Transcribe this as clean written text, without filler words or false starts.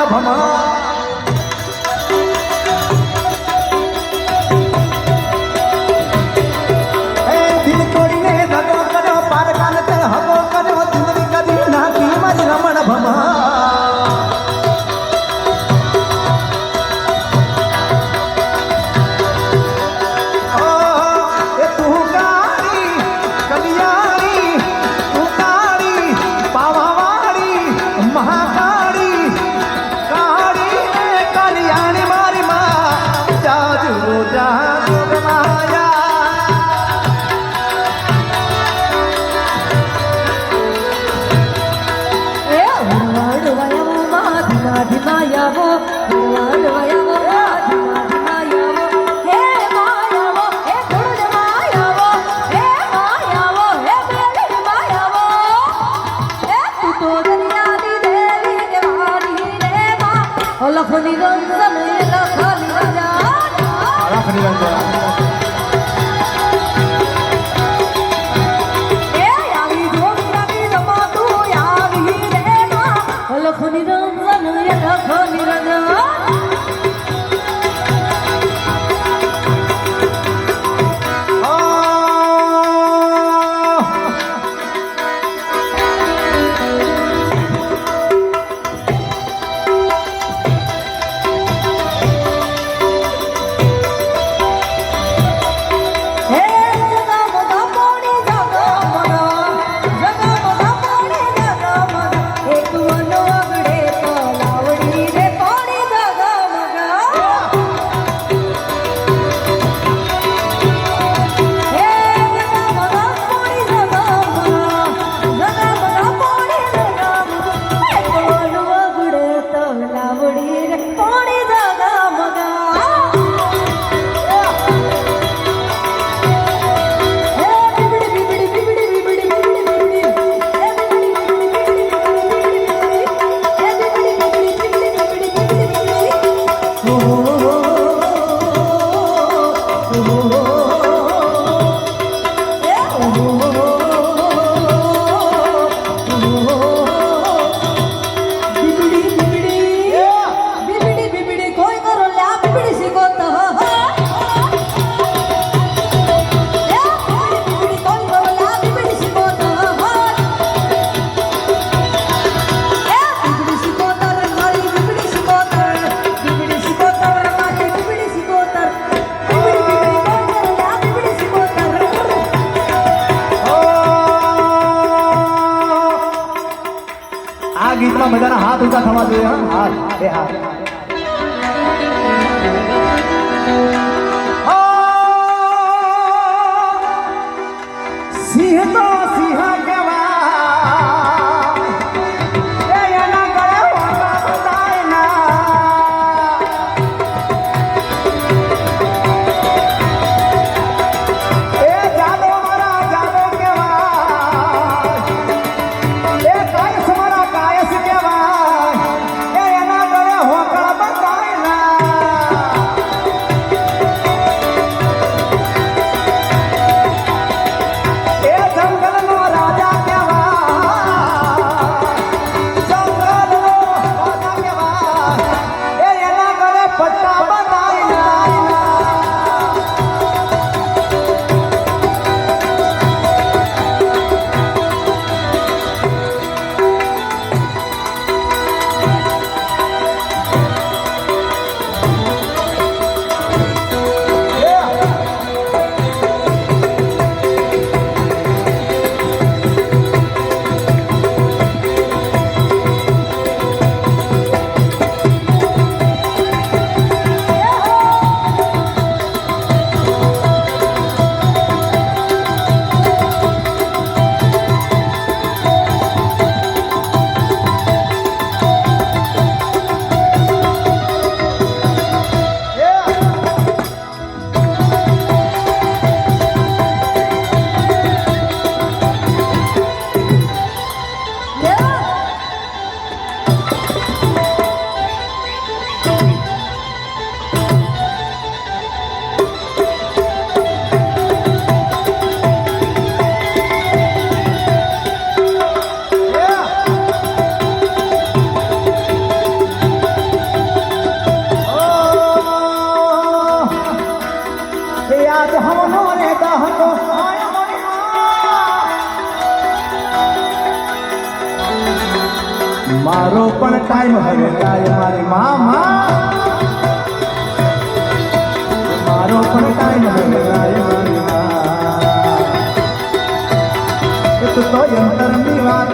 ભમા એ દિલ તોડીને ધગો કર્યો પાર કાન તે હગો કર્યો દિલની કદી નાખી મારી રમણ ભમા લખની રંજન લખની રંજન લખની રંજન આ ગીતમાં બધાના હાથ ઊંચા થવા જોઈએ હાથ બે હાથ સિંહ તો સિંહ કહેવાય એના ગળે હોતા બધાય ના એ જાદો મારા જાદો કહેવાય એ કાયસ મારા કાયસ કહેવાય એના ગળે હોતા મારો પણ ટાઈમ હવે જાય મારી મામા મારો પણ ટાઈમ હવે જાય મારી મા તો યંતરની વાત